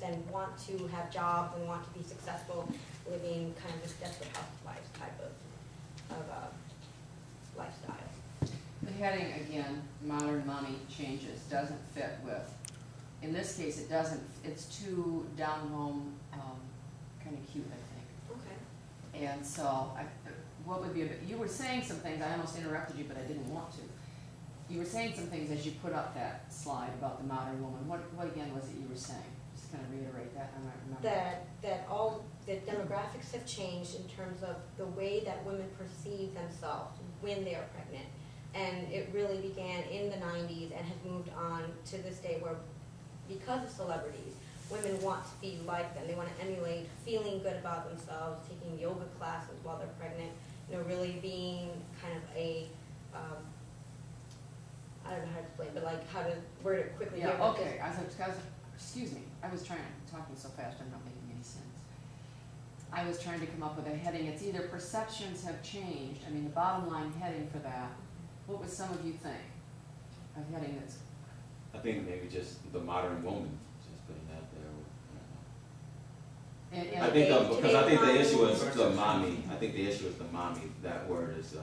and want to have jobs and want to be successful, living kind of this desperate housewives type of lifestyle. The heading, again, modern mommy changes, doesn't fit with, in this case, it doesn't, it's too down home, kind of cute, I think. Okay. And so, what would be a bit, you were saying some things, I almost interrupted you, but I didn't want to. You were saying some things as you put up that slide about the modern woman. What again was it you were saying? Just kind of reiterate that, I might remember. That all the demographics have changed in terms of the way that women perceive themselves when they are pregnant. And it really began in the 90s and has moved on to this day where, because of celebrities, women want to be like them. They want to emulate feeling good about themselves, taking yoga classes while they're pregnant, really being kind of a, I don't know how to explain, but like how to word it quickly. Yeah, here, but okay, excuse me, I was talking so fast, I'm not making any sense. I was trying to come up with a heading, it's either perceptions have changed, I mean, the bottom line heading for that, what would some of you think? A heading that's, I think maybe just the modern woman, just putting that there. and I think, because I think the Today's issue is modern the woman. mommy, I think the issue is the mommy, that word is,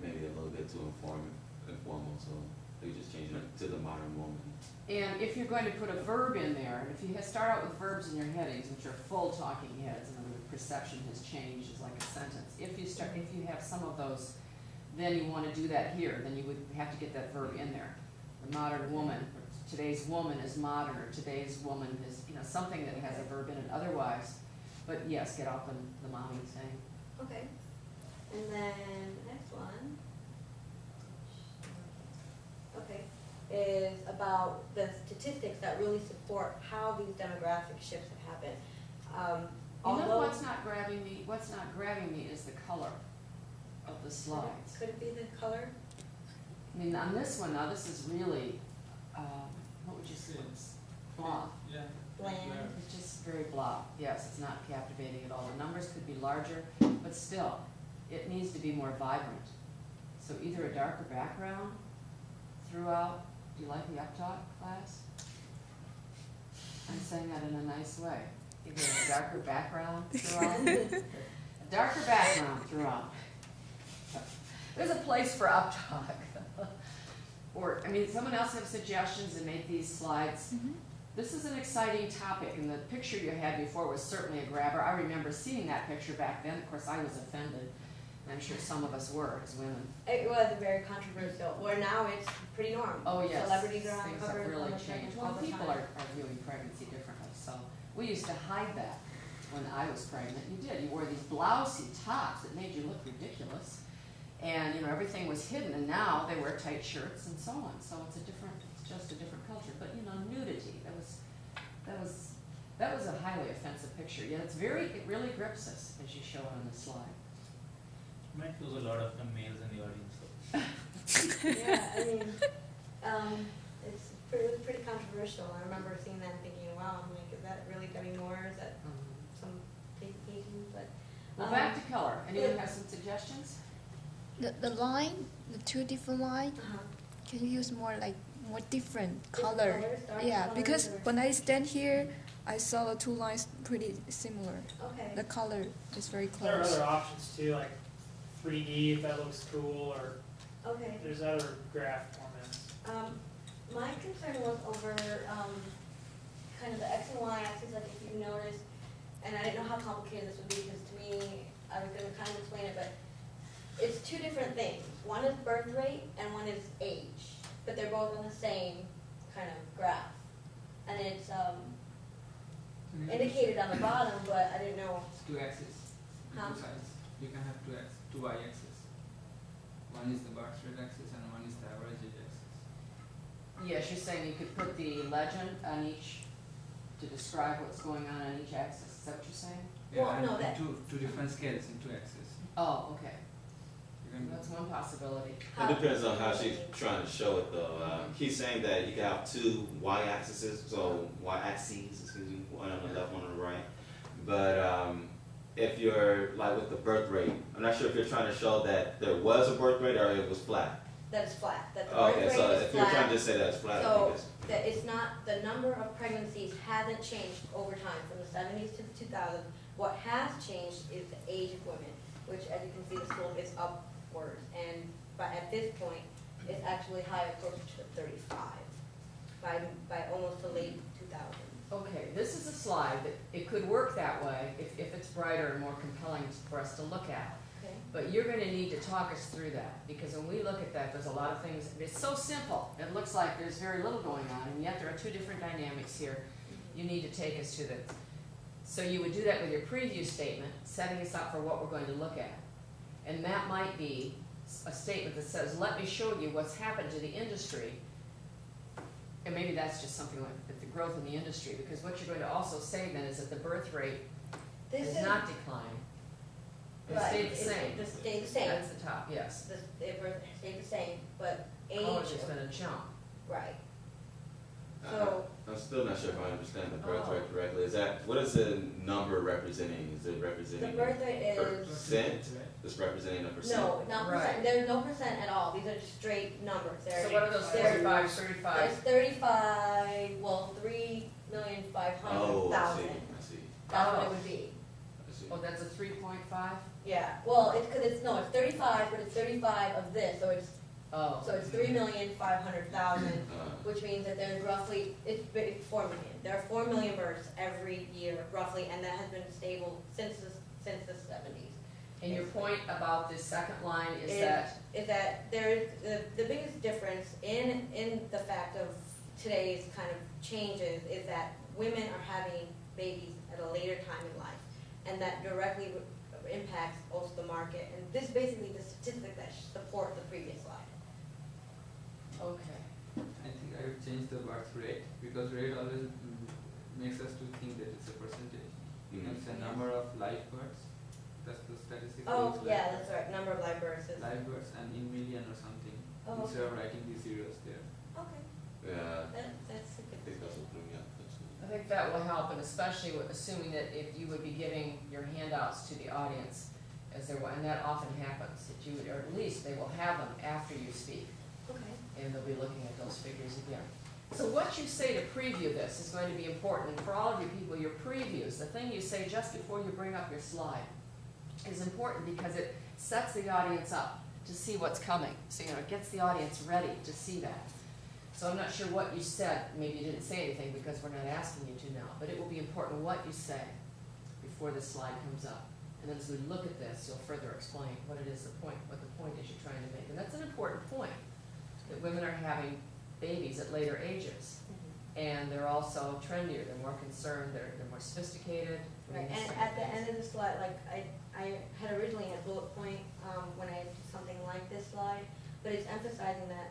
maybe a little bit too informal, so we just change it to the modern woman. and if you're going to put a verb in there, if you start out with verbs in your headings, which are full talking heads, in other words, perception has changed is like a sentence. If you have some of those, then you want to do that here, then you would have to get that verb in there. The modern woman, or today's woman is modern, or today's woman is, something that has a verb in it otherwise. But yes, get off the mommy thing. Okay. And then the next one, okay, is about the statistics that really support how these demographic shifts have happened. What's not grabbing me? What's not grabbing me is the color of the slides. Could it be the color? I mean, on this one, now this is really, what would you say? It's- Blah. Yeah. Bland. It's just very blah. Yes, it's not captivating at all. The numbers could be larger, but still, it needs to be more vibrant. So either a darker background throughout. Do you like the uptalk, class? I'm saying that in a nice way. Either a darker background throughout. A darker background throughout. There's a place for uptalk. Or, someone else have suggestions and make these slides. This is an exciting topic, and the picture you had before was certainly a grabber. I remember seeing that picture back then. Of course, I was offended, and I'm sure some of us were as women. It was very controversial, where now it's pretty normal. Oh, yes. Celebrities are on Things covers have on really the changed. channels all Well, the people time. are viewing pregnancy differently, so we used to hide that when I was pregnant. You did. You wore these blousy tops that made you look ridiculous, and everything was hidden. And now they wear tight shirts and so on. So it's just a different culture. But nudity. That was a highly offensive picture. Yet it really grips us as you show it on the slide. Might lose a lot of the males in the audience. So. Yeah, it was pretty controversial. I remember seeing that and thinking, wow, is that really Debbie Moore? Is that some big Asian? But Well, back to color. Anyone have some suggestions? The line, the two different line, can you use more different color? colors, dark Yeah, colors, because or- when I stand here, I saw the two lines pretty similar. Okay. The color is very There are close. other options too, like 3D if that looks cool, or Okay. there's other graph formats. My concern was over kind of the X and Y axis, like if you notice, and I didn't know how complicated this would be because to me, I was going to kind of explain it, but it's two different things. One is birth rate and one is age, but they're both on the same kind of graph. And it's indicated on the bottom, but I didn't know. It's two axes, Huh? two sides. You can have two y axes. One is the birth rate axis and one is the average age axis. Yes, you're saying you could put the legend on each to describe what's going on each axis. Is that what you're saying? Well, and no, that- two different scales in two axes. Oh, okay. You can That's one possibility. It depends on how she's trying to show it though. He's saying that you can have two y-axes, so y-axes, excuse me, one on the left, one on the right. But if you're like with the birth rate, I'm not sure if you're trying to show that there was a birth rate or it was flat. That it's flat. That the birth Okay, rate so is if you're trying flat. to say that it's flat, I So think it's. that it's not, the number of pregnancies hasn't changed over time, from the seventies to the 2000s. What has changed is the age of women, which, as you can see, the slope is upwards, and at this point, it's actually higher, closer to 35, by almost the late 2000s. Okay, this is a slide that, it could work that way if it's brighter and more compelling for us to look at. Okay. But you're gonna need to talk us through that, because when we look at that, there's a lot of things, it's so simple. It looks like there's very little going on, and yet there are two different dynamics here. You need to take us to the, so you would do that with your preview statement, setting us up for what we're going to look at. And that might be a statement that says, let me show you what's happened to the industry. And maybe that's just something like the growth in the industry, because what you're going to also say then is that the birth rate This has is, not declined. It right, stayed the same. It stayed the same. That's the top, yes. It stayed the same, but age. College has been a jump. Right. So, I'm still not sure if I understand the birth Oh. rate correctly. Is that, what is the number representing? Is it the representing? birth rate is, Percent? It's representing a percent? no, not Right. percent, there's no percent at all, these are just straight numbers, they're. So what are those they're- 35, There's 35? 35, well, 3,500,000. Oh, I see, That's what Oh. it would be. I see. Oh, that's a 3.5? Yeah, well, it's, cause it's, no, it's 35, but it's 35 of this, so it's Oh. 3,500,000, Uh, which means that there's roughly, it's 4 million. There are 4 million births every year roughly, and that has been stable since the 70s. And your point about this second line is Is- that, Is that there is, the biggest difference in the fact of today's kind of changes is that women are having babies at a later time in life, and that directly impacts also the market. And this is basically the statistics that support the previous slide. okay. I think I would change the birth rate, because rate always makes us to think that it's a percentage. Mhm. It's a number of live births, that's the statistic. Oh, yeah, that's right, number of live births is, Live births and in million or something, Oh, instead of writing the zeros there. okay, Yeah, that's a I good. think that's what threw me off, actually. I think that will help, and especially assuming that if you would be giving your handouts to the audience, as there, and that often happens, that you would, or at least they will have them after you speak, Okay. and they'll be looking at those figures again. So what you say to preview this is going to be important, and for all of you people, your previews, the thing you say just before you bring up your slide, is important because it sets the audience up to see what's coming. So, it gets the audience ready to see that. So I'm not sure what you said, maybe you didn't say anything because we're not asking you to now, but it will be important what you say before this slide comes up. And then as we look at this, you'll further explain what it is, what the point is you're trying to make. And that's an important point, that women are having babies at later ages. And they're also trendier, they're more concerned, they're more sophisticated. Right, and at the end of the slide, like, I had originally a bullet point, when I did something like this slide, but it's emphasizing that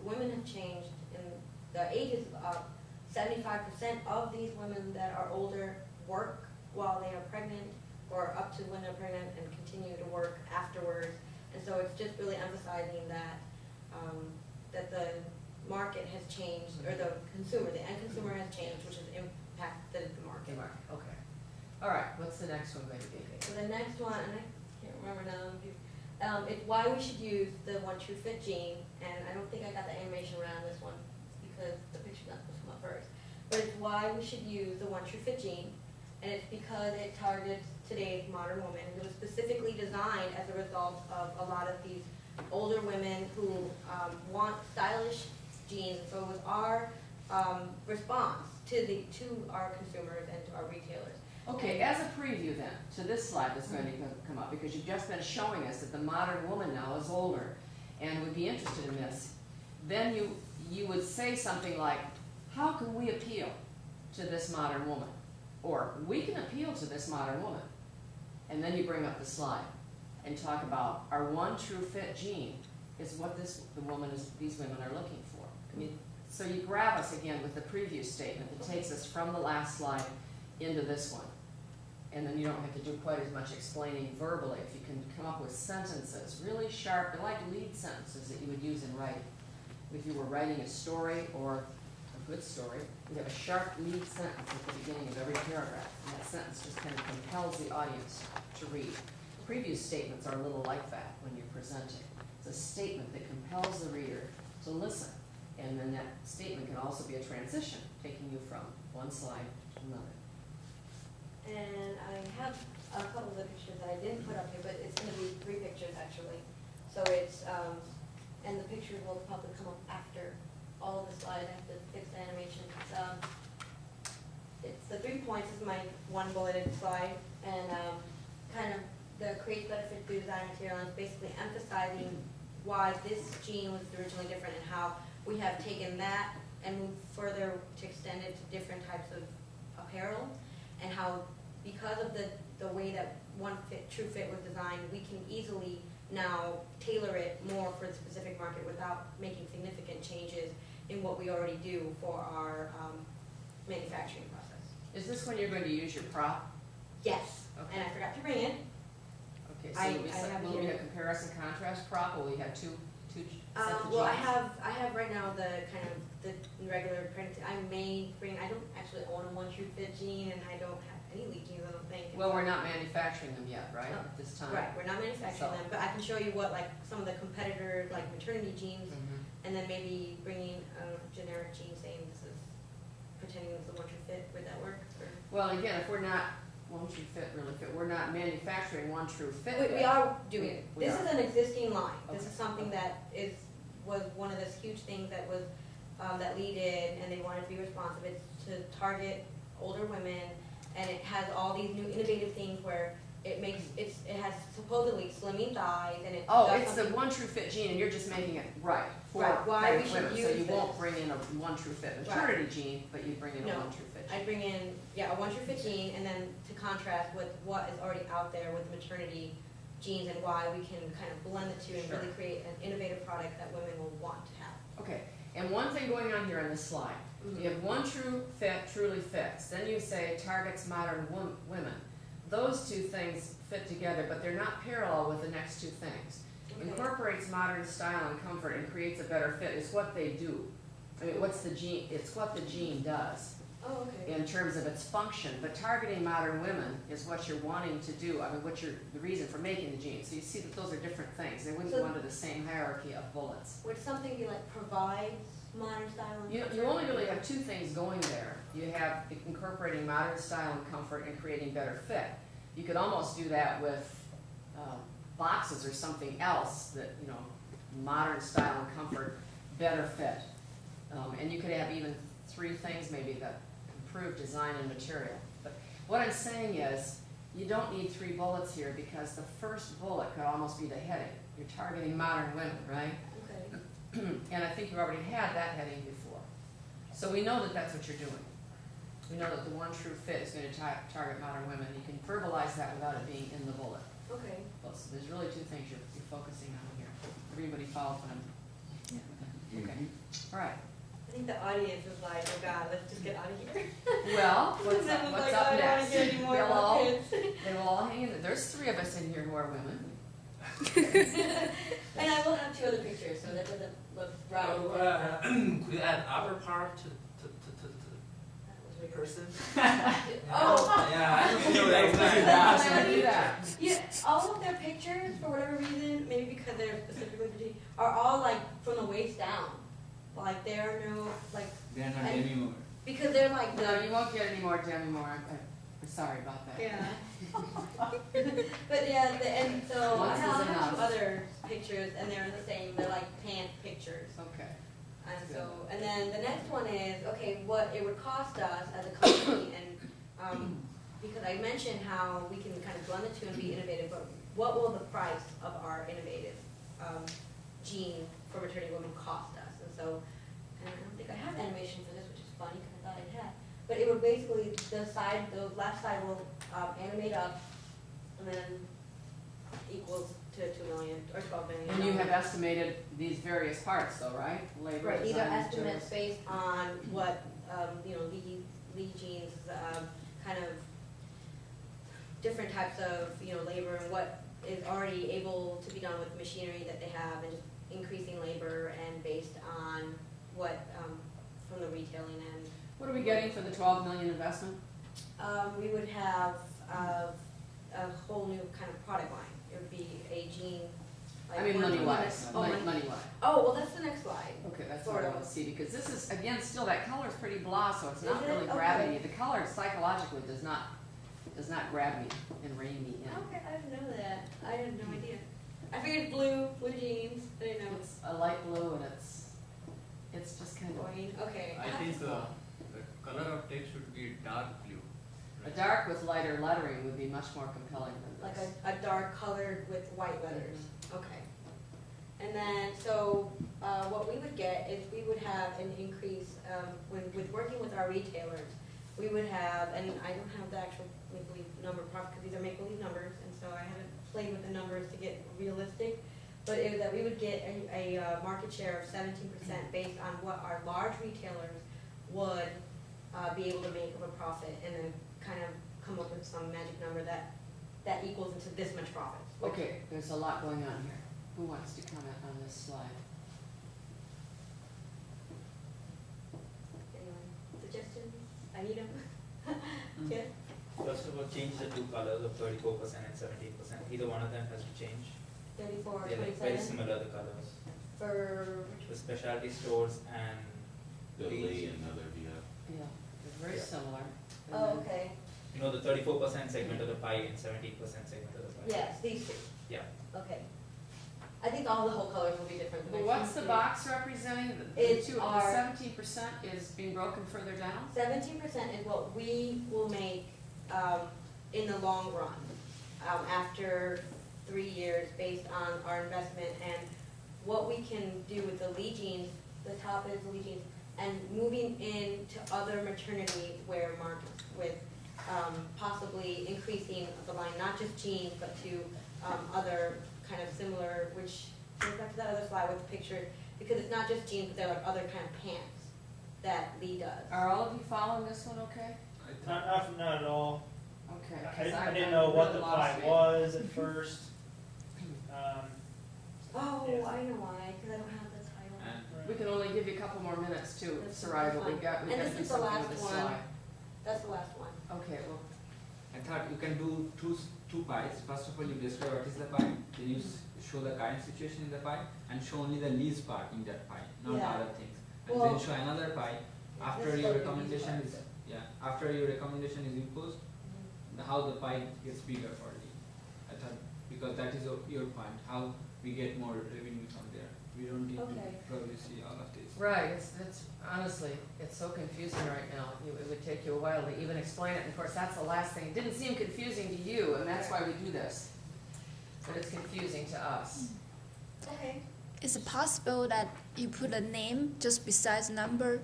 women have changed, and the ages up. 75% of these women that are older work while they are pregnant, or up to when they're pregnant, and continue to work afterwards. And so it's just really emphasizing that, that the market has changed, or the end consumer has changed, which has impacted the market. Okay. All right, what's the next one going to be? So the next one, and I can't remember now, it's why we should use the One True Fit gene, and I don't think I got the animation around this one, because the picture's not supposed to come up first. But it's why we should use the One True Fit gene, and it's because it targets today's modern woman. It was specifically designed as a result of a lot of these older women who want stylish jeans. So it was our response to our consumers and to our retailers. Okay, as a preview then, to this slide that's going to come up, because you've just been showing us that the modern woman now is older and would be interested in this, then you would say something like, how can we appeal to this modern woman? Or, we can appeal to this modern woman. And then you bring up the slide and talk about our One True Fit gene is what these women are looking for. I mean, so you grab us again with the preview statement that takes us from the last slide into this one. And then you don't have to do quite as much explaining verbally. If you can come up with sentences, really sharp, they're like lead sentences that you would use in writing. If you were writing a story or a good story, you have a sharp lead sentence at the beginning of every paragraph. And that sentence just kind of compels the audience to read. Preview statements are a little like that when you're presenting. It's a statement that compels the reader to listen And then that statement can also be a transition, taking you from one slide to another. And I have a couple of the pictures that I didn't put up here, but it's gonna be 3 pictures actually. So it's, and the pictures will probably come up after all of the slides. I have to fix the animation. It's the 3 points is my one bulleted slide, and kind of the create benefit through design material, and it's basically emphasizing why this jean was originally different and how we have taken that and moved further to extend it to different types of apparel, and how because of the way that one fit, true fit was designed, we can easily now tailor it more for the specific market without making significant changes in what we already do for our manufacturing process. Is this when you're going to use your prop? Yes, Okay. and I forgot to bring it. Okay, I so have will we here. have comparison contrast prop, will we have two sets of jeans? Well, I have right now the kind of the regular print. I may bring, I don't actually own a one true fit jean, and I don't have any lead jeans, I don't think. Well, we're not manufacturing them yet, right, No. at this time? Right, we're not manufacturing So- them, but I can show you what, like, some of the competitor, like, maternity jeans, Mhm. and then maybe bringing a generic jean saying this is, pretending this is a one true fit. Would that work? Or? Well, again, if we're not, one true fit, really fit, we're not manufacturing one true fit. We yet. are doing it. We This are. is an existing line. This Okay. is something that was one of those huge things that was, that Lee did, and they wanted to be responsive. It's to target older women, and it has all these new innovative things where it has supposedly slimming thighs, and it Oh, does it's the something- one true fit jean, and you're just making it right for Right, why we pregnant should women. So use you won't this. bring in a one true fit Right. maternity jean, but you bring in a No. one true fit jean. I bring in, a one true fit jean, and then to contrast with what is already out there with maternity jeans, and why we can kind of blend the two and Sure. really create an innovative product that women will want to have. Okay, and one thing going on here on this slide, you have one true fit, truly fits, then you say targets modern women. Those two things fit together, but they're not parallel with the next two things. Okay. Incorporates modern style and comfort and creates a better fit is what they do. I mean, it's what the jean does Oh, okay. in terms of its function, but targeting modern women is what you're wanting to do, I mean, the reason for making the jean. So you see that those are different things, they wouldn't So- go under the same hierarchy of bullets. Would something be like provides modern style and You comfort? only really have two things going there. You have incorporating modern style and comfort and creating better fit. You could almost do that with boxes or something else that, modern style and comfort, better fit. And you could have even 3 things maybe that improve design and material. But what I'm saying is, you don't need 3 bullets here because the first bullet could almost be the heading. You're targeting modern women, right? Okay. And I think you already had that heading before. So we know that that's what you're doing. We know that the one true fit is going to target modern women. You can verbalize that without it being in the bullet. Okay. Well, so there's really 2 things you're focusing on here. Everybody follows what I'm. Okay, all right. I think the audience is like, oh God, let's just get out of here. Well, what's This up, is what's like, up I don't wanna next? hear any more They'll about all, kids. they will all hang in there. There's 3 of us in here who are women. And I will have 2 other pictures, so that doesn't look right. Could you add upper part to the person? Oh, Yeah, I don't know That's that. Why would I do that? yeah, all of their pictures, for whatever reason, maybe because they're specifically for G, are all like from the waist down. Like there are no, like, They're not And- anymore. because they're like No, the, you won't get any more Demi Moore. I'm sorry about that. yeah. But yeah, and so I Once is have enough. 2 other pictures, and they're the same, they're like pant pictures. Okay. And so, and then the next one is, okay, what it would cost us as a company, and, because I mentioned how we can kind of blend the 2 and be innovative, but what will the price of our innovative, jean for maternity women cost us? And so, and I don't think I have animation for this, which is funny, because I thought I had, but it would basically, the left side will, animate up, and then equals to 2 million, or 12 million. And you have estimated these various parts though, right? Labor, Right, these are design, estimates materials. based on what, Lee Jean's, kind of different types of, labor and what is already able to be done with machinery that they have, and just increasing labor, and based on what, from the retailing end. What are we getting for the 12 million investment? We would have, a whole new kind of product line. It would be a jean I mean, one- money wise, Oh, money- money wise. Oh, well, that's the next slide. Okay, that's Sort what I of. wanna see, because this is, again, still, that color's pretty blah, so it's not Is it? really Okay. grabbing me. The color psychologically does not grab me and rein me in. Okay, I didn't know that. I had no idea. I figured blue jeans, I didn't know. It's a light blue and it's just kind of, Going, okay. I think the color of text should be dark blue. a dark with lighter lettering would be much more compelling than Like this. a dark colored with white letters, okay. And then, so, what we would get is we would have an increase, with working with our retailers, we would have, and I don't have the actual make-believe number, because these are make-believe numbers, and so I haven't played with the numbers to get realistic, but it was that we would get a market share of 17% based on what our large retailers would be able to make of a profit, and then kind of come up with some magic number that equals into this much profit. Okay, there's a lot going on here. Who wants to comment on this slide? Anyone? Suggestions? I need them. Yes? First of all, change the two colors of 34% and 17%. Either one of them has to change. 34, They're like very 27 similar, the colors. for, The specialty stores and The Lee and other, Yeah, they're very Yeah. similar. And oh, then- okay. you know the 34% segment of the pie and 17% segment of the pie. Yes, these two. Yeah. Okay. I think all the whole colors will be different. Well, what's the box representing? The It's two, the our- 17% is being broken further down? 17% is what we will make in the long run, after 3 years, based on our investment and what we can do with the Lee jeans. The top is Lee jeans, and moving into other maternity wear markets with possibly increasing the line, not just jeans, but to other kind of similar, which goes back to that other slide with the picture, because it's not just jeans, but there are like other kind of pants that Lee does. Are all of you following this one okay? Not at all. Okay. I 'cause I I've didn't been know what really the lost pie me. was at first. Oh, Yeah. I know why, because I don't have the title. And We can only give you a couple more minutes too, That's Sarai, but fine. we've got And to this do is the something last with this one. slide. That's the last one. Okay, well, I thought you can do two pies. First of all, you describe what is the pie, then you show the current situation in the pie and show only the least part in that pie, not the Yeah. other things. And Well- then show another pie after Let's your go to these recommendation parts. is, after your recommendation is imposed, how the pie gets bigger for you. I thought, because that is your point, how we get more revenue from there. We don't need to Okay. probably see all of this. right, it's honestly, it's so confusing right now. It would take you a while to even explain it. And of course, that's the last thing. It didn't seem confusing to you, and that's why we do this. But it's confusing to us. Okay. Is it possible that you put a name just besides number,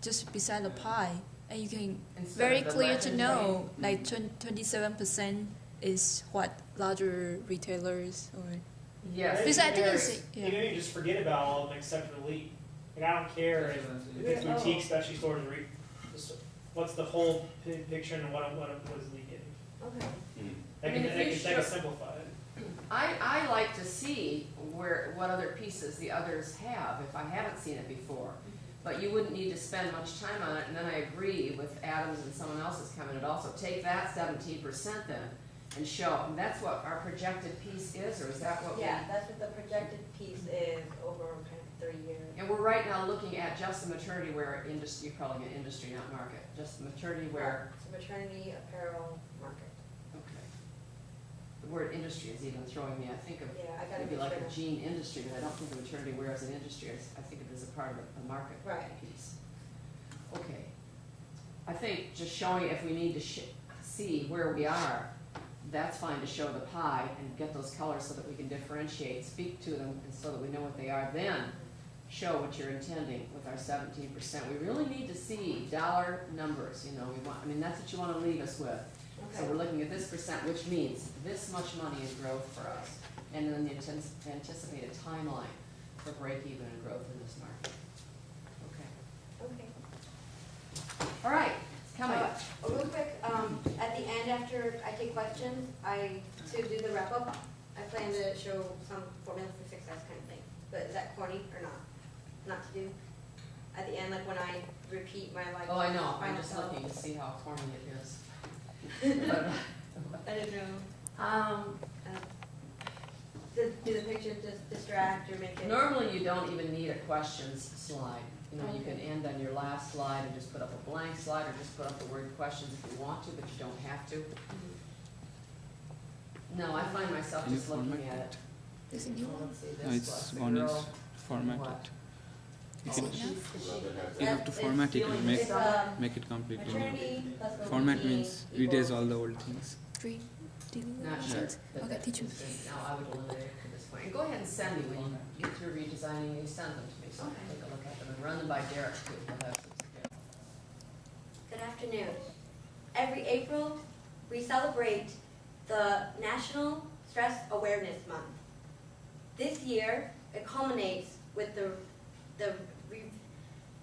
just beside the pie, and you can Instead very of the clear to legend, know, right? like 27% is what larger retailers or. Yes. Because I think Maybe it's Maybe yeah. you just forget about all of them except for Lee. Like, I don't care That's if what I'm saying. it's Yeah. boutique, specialty stores, just what's the whole picture and what is Lee getting? Okay. That I mean, can, if that you can, that show- can simplify it. I like to see what other pieces the others have, if I haven't seen it before. But you wouldn't need to spend much time on it, and then I agree with Adams and someone else's comment, also take that 17% then and show, and that's what our projected piece is, or is that what we? Yeah, that's what the projected piece is over kind of 3 years. And we're right now looking at just the maternity wear industry, you're calling it industry, not market, just the maternity wear, It's a maternity apparel market. okay. The word industry is even throwing me, I think of Yeah, I gotta maybe be like sure. a jean industry, but I don't think of maternity wear as an industry, I think of it as a part of a market Right. piece. Okay. I think just showing if we need to see where we are, that's fine to show the pie and get those colors so that we can differentiate, speak to them, and so that we know what they are. Then, show what you're intending with our 17%. We really need to see dollar numbers, we want, that's what you wanna leave us with. So Okay. we're looking at this percent, which means this much money is growth for us. And then the anticipated timeline for break even and growth in this market. Okay. Okay. All right, it's coming. Real quick, at the end, after I take questions, to do the wrap up, I plan to show some formulas for success kind of thing. But is that corny or not? Not to do? At the end, like when I repeat my like. Oh, I know, I'm final just self. looking to see how corny it is. I didn't know. Um, do the picture just distract or make it? Normally, you don't even need a questions slide. You know, you can end on your last slide and just put up a blank slide, or just put up the word questions if you want to, but you don't have to. Mhm. No, I find myself Can you just looking format at it. There's a new Oh, one. let's see, No, this it's was the one is girl. formatted. What? You Oh, can, she's- you have to It's format it feeling and make It's, make it completely new. maternity plus Format well-being means erase equals- all the old things. Three Not sure. deletions. but Okay, that teacher. is- No, I would eliminate it at this point. And go ahead and send me when you get through redesigning, you send them to me, so I can take a look at them and run them by Derek too. He'll have some suggestions. Good afternoon. Every April, we celebrate the National Stress Awareness Month. This year, it culminates with the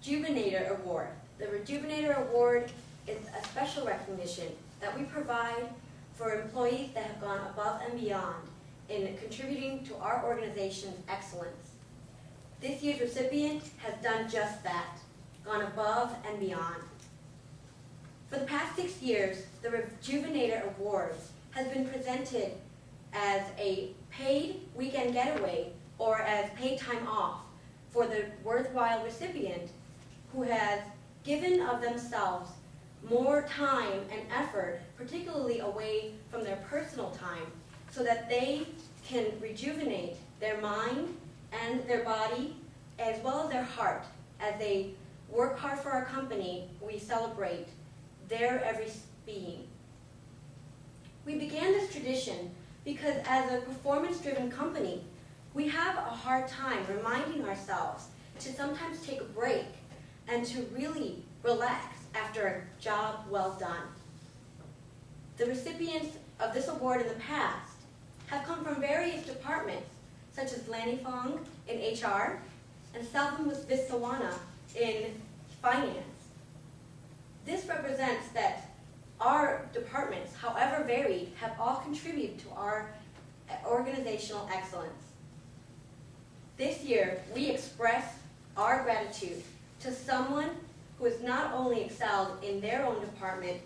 Rejuvenator Award. The Rejuvenator Award is a special recognition that we provide for employees that have gone above and beyond in contributing to our organization's excellence. This year's recipient has done just that, gone above and beyond. For the past 6 years, the Rejuvenator Award has been presented as a paid weekend getaway or as paid time off for the worthwhile recipient who has given of themselves more time and effort, particularly away from their personal time, so that they can rejuvenate their mind and their body as well as their heart. As they work hard for our company, we celebrate their every being. We began this tradition because as a performance-driven company, we have a hard time reminding ourselves to sometimes take a break and to really relax after a job well done. The recipients of this award in the past have come from various departments, such as Lanny Fong in HR and Salvan Vissawana in finance. This represents that our departments, however varied, have all contributed to our organizational excellence. This year, we express our gratitude to someone who has not only excelled in their own department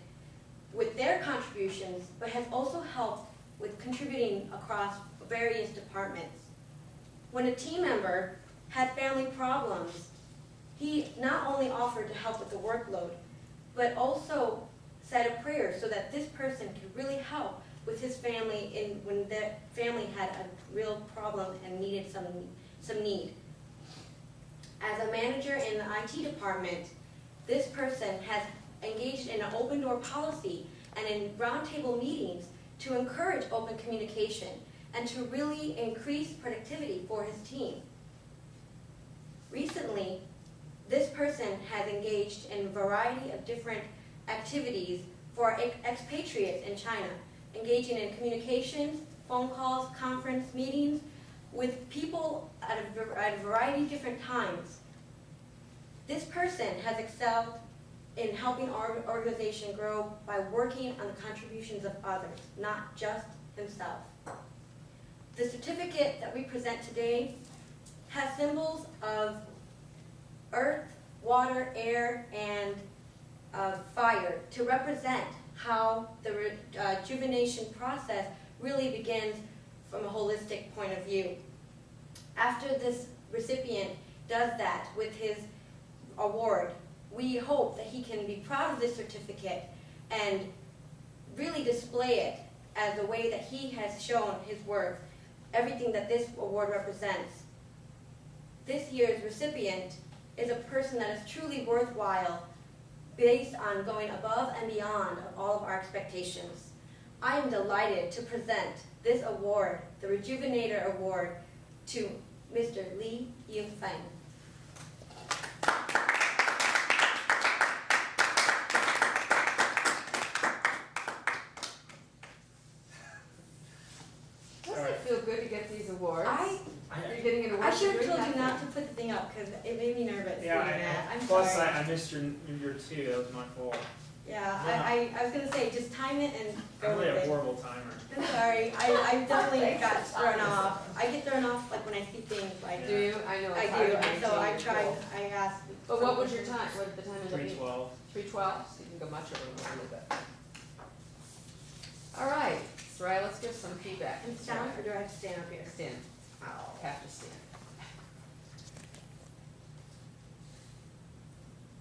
with their contributions, but has also helped with contributing across various departments. When a team member had family problems, he not only offered to help with the workload, but also said a prayer so that this person could really help with his family when their family had a real problem and needed some need. As a manager in the IT department, this person has engaged in an open door policy and in roundtable meetings to encourage open communication and to really increase productivity for his team. Recently, this person has engaged in a variety of different activities for expatriates in China, engaging in communications, phone calls, conference meetings with people at a variety of different times. This person has excelled in helping our organization grow by working on the contributions of others, not just himself. The certificate that we present today has symbols of earth, water, air, and fire to represent how the rejuvenation process really begins from a holistic point of view. After this recipient does that with his award, we hope that he can be proud of this certificate and really display it as the way that he has shown his worth, everything that this award represents. This year's recipient is a person that is truly worthwhile based on going above and beyond of all of our expectations. I am delighted to present this award, the Rejuvenator Award, to Mr. Li Yingfeng. Doesn't it feel good to get these awards? You're getting an award. I should for have doing told you nothing. not to put the thing up because it made me nervous Yeah, doing that. I'm plus sorry. I missed your two, that was my fault. Yeah, Yeah. I was gonna say, just time it and go I'm with really a it. horrible timer. I'm sorry, I definitely got thrown off. I get thrown off like when I see things like, Do you? I know I it's hard do, to and so I maintain try, control. I ask. But what was your time? What did the time end up being? 3:12. 3:12, so you can go much over a little bit. All right, Soraya, let's get some feedback. And stand, or do I have to stand up here? Stand, Oh. have to stand.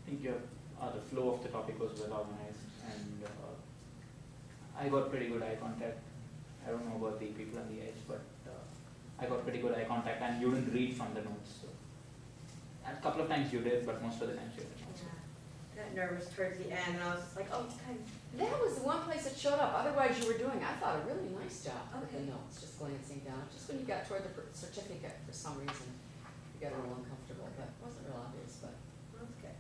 I think the flow of the topic was well organized, and I got pretty good eye contact. I don't know about the people on the edge, but I got pretty good eye contact, and you didn't read from the notes. So. And a couple of times you did, but most of the times you didn't. Also. Yeah. Got nervous towards the end, and I was just like, oh, God. That was the one place that showed up, otherwise you were doing, I thought, a really nice job with the Okay. notes, just glancing down. Just when you got toward the certificate, for some reason, you got a little uncomfortable, but it wasn't real obvious, but. That's good.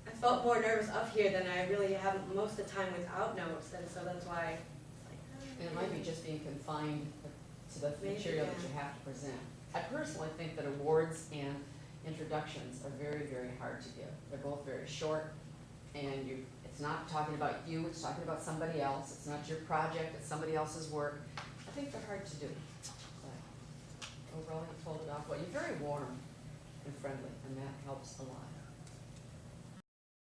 I felt more nervous up here than I really have most of the time without notes, and so that's why. It's like, And it might be just being confined to the Maybe, material that yeah. you have to present. I personally think that awards and introductions are very, very hard to give. They're both very short, and it's not talking about you, it's talking about somebody else. It's not your project, it's somebody else's work. I think they're hard to do. But overall, you pulled it off well. You're very warm and friendly, and that helps a lot.